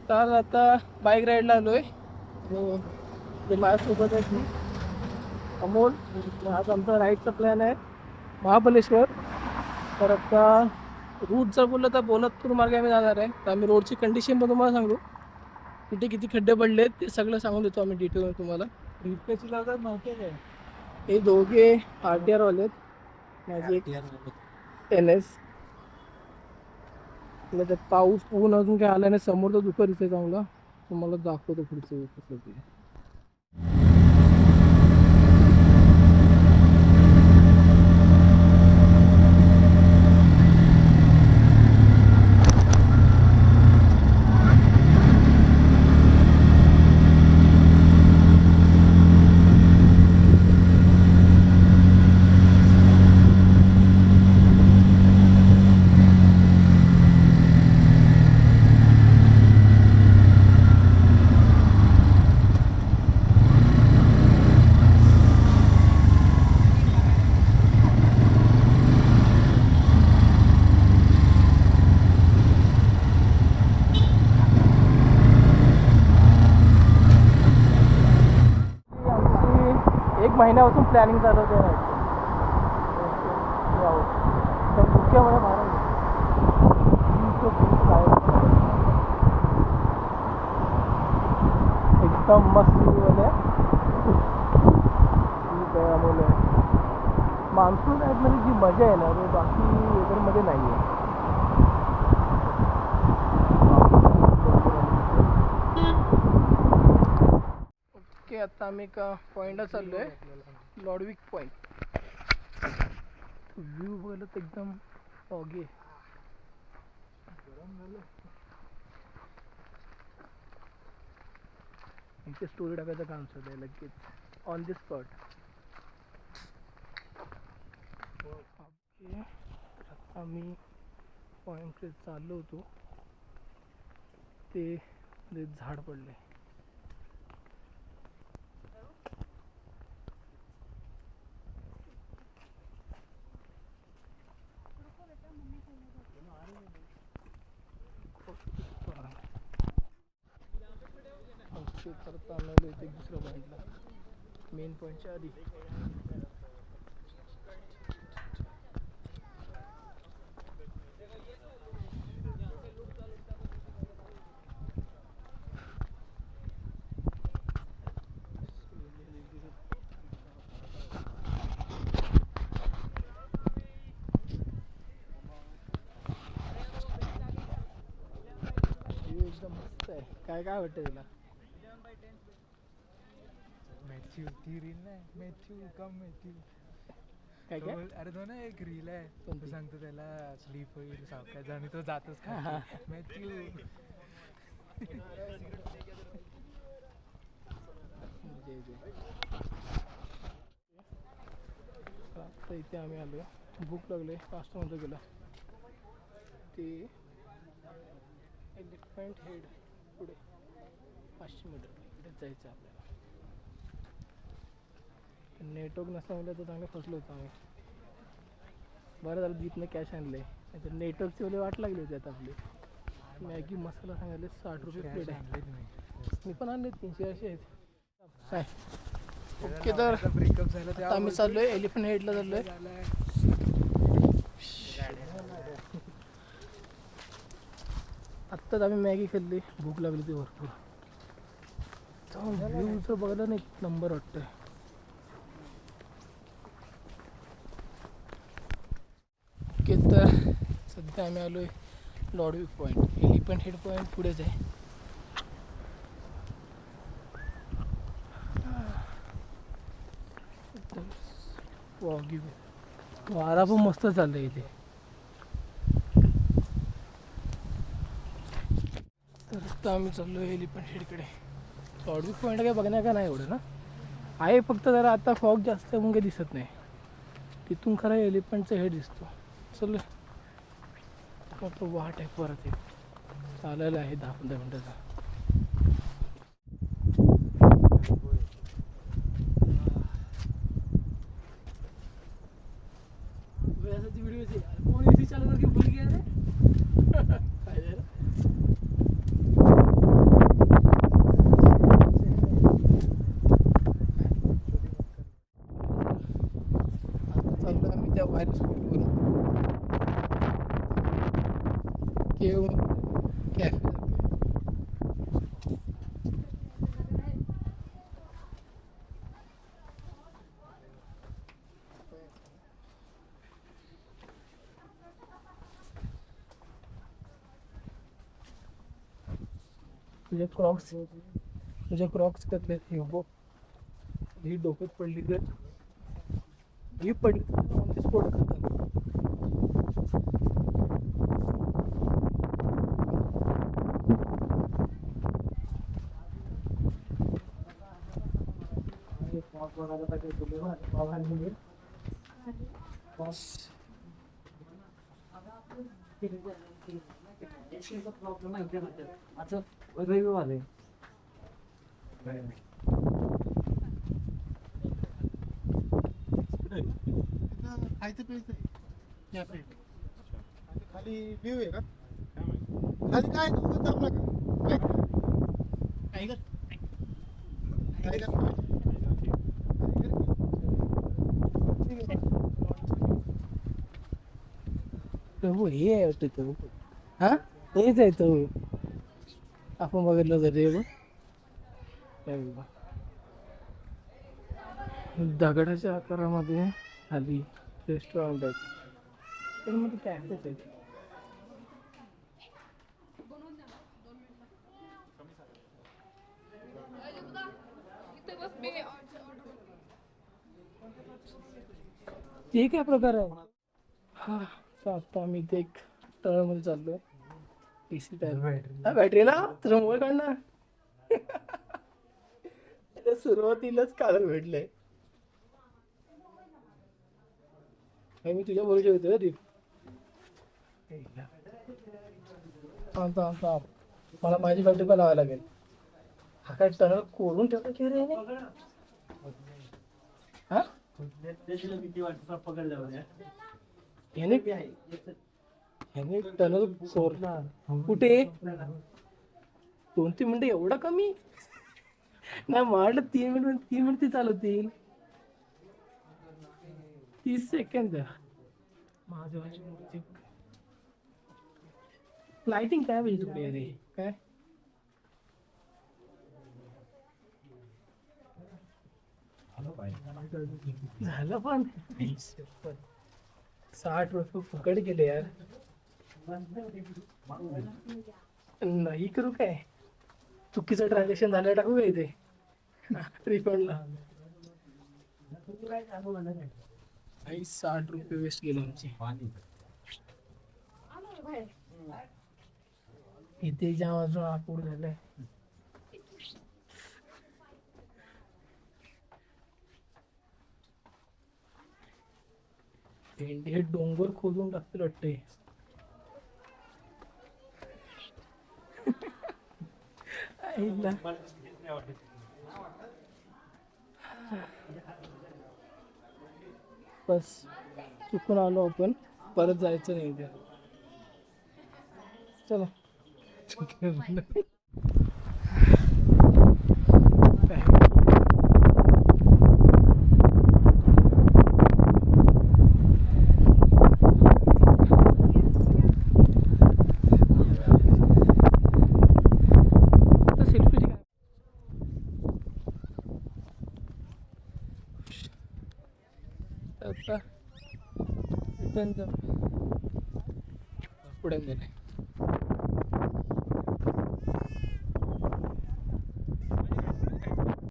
तर आता बाईक राईडला आलो आहे. ते माझ्यासोबत आहे की अमोल. आज आमचा राईडचा प्लॅन आहे महाबलेश्वर. तर आता रूट जर बोललं तर बोलतपूर मार्गे आम्ही जाणार आहे. तर आम्ही रोडची कंडिशन पण तुम्हाला सांगू, कुठे किती खड्डे पडले ते सगळं सांगून देतो आम्ही डिटेल तुम्हाला. कशी लावतात नव्हते काय? हे दोघे RTR वाले आहेत, माझी एक NS. त्यात पाऊस ऊन अजून काय आला नाही, समोर तर दुपार इथे चांगला तुम्हाला दाखवतो पुढचं कसं ते. एक महिन्यापासून प्लॅनिंग चालू होते तर मुख्य म्हणजे एकदम मस्त वाले त्यामुळे मान्सून मध्ये जी मजा आहे ना ते बाकी वेदरमध्ये नाही आहे. ओके, आता आम्ही एका पॉईंटला चाललो आहे, लॉडविक पॉईंट. व्ह्यू बघायला तर एकदम ऑगे गरम झालं. इथे स्टोरी टाकायचं काम चालू आहे लगेच ऑन दी स्पॉट. ओके, तर आता आम्ही पॉईंटकडे चाललो होतो ते झाड पडले. ओके, तर आता आम्ही आलो इथे दुसऱ्या पॉईंटला, मेन पॉईंटच्या आधी. एकदम मस्त आहे. काय काय वाटतं तुला? मॅथ्यू ती रील नाही, मॅथ्यू कम मॅथ्यू काय काय अरे तो ना एक रील आहे, तो सांगतो त्याला स्लीप होईल सावकाश आणि तो जातोच का मॅथ्यू. आता इथे आम्ही आलो, भूक लागले, फास्ट मध्ये गेला ते एलिफंट हेड पुढे 500 मीटर इकडे जायचं आपल्याला. नेटवर्क नसल्यामुळे तर चांगलं फसलो होतो आम्ही. बरं झालं दीपने कॅश आणले, नाही तर नेटवर्कची वेळी वाट लागली होती. आता आपली मॅगी मसाला सांगायला 60 रुपये प्लेट आहे. मी पण आणले 300-400 आहेत काय. ओके, तर ब्रेकअप झालं आता आम्ही चाललो आहे एलिफंट हेडला चाललो आहे. आत्ताच आम्ही मॅगी खाल्ली, भूक लागली ती भरपूर. व्ह्यूचं बघायला नाही नंबर वाटतंय. ओके, तर सध्या आम्ही आलो आहे लॉडविक पॉईंट. एलिफंट हेड पॉईंट पुढेच आहे. वारा पण मस्त चाललं इथे. तर आता आम्ही चाललो आहे एलिफंट हेडकडे. लॉडविक पॉईंट काय बघण्या का नाही एवढं ना आहे, फक्त जरा आता फॉग जास्त म्हणून काही दिसत नाही. तिथून खरं एलिफंटचा हेड दिसतो. चल तो वाट आहे परत एक चालायला आहे 10-15 मिनटाचा. व्हिडिओ कोण एसी चालू करके भूल गया रे. काय झालं तुझ्या क्रॉक्स कसले हे हो ही डोक्यात पडली तर ही पडली ऑन द स्पॉट करतात. प्रॉब्लेम आहे असं रविवार आहे. खायचं प्यायचं आहे या साईड खाली व्ह्यू आहे का खाली काय दाबला का टायगर टायगर हो हे आहे वाटतं तो हा हेच आहे तो आपण बघितलं तर रे बघ दगडाच्या आकारामध्ये खाली रेस्टॉरंट आहेत पण मध्ये कॅफेच आहेत. ते काय प्रकार आहे हा तर आता आम्ही इथे एक तळामध्ये चाललोय एसी टायर बॅटरीला तुझा मोबाईल काढ ना त्याला सुरुवातीलाच काढून भेटलंय मी तुझ्या बरोबर होतो रे मला माझी बॅटरी पण लावायला लागेल हा काय टनल कोरून ठेवतो की रे हा भीती वाटत पकडल्यावर ह्याने ह्याने टनल कोरला कुठे 2-3 मिनिटं एवढा कमी नाही म्हटलं 3 मिनिट ती चालवतील 30 सेकंद महादेवाची मूर्ती लाइटिंग काय पाहिजे थोडी अरे काय झालं पण 60 रुपये फुकट गेले यार नाही करू काय चुकीचं ट्रान्झॅक्शन झालं टाकू का इथे रिफंडला 60 रुपये वेस्ट गेले आमचे इथे जाम अजून आपूड झालंय भेंडी हे डोंगर खोदून टाकतील वाटते बस चुकून आलो आपण परत जायचं नाही उद्या चला आता पुढे गेले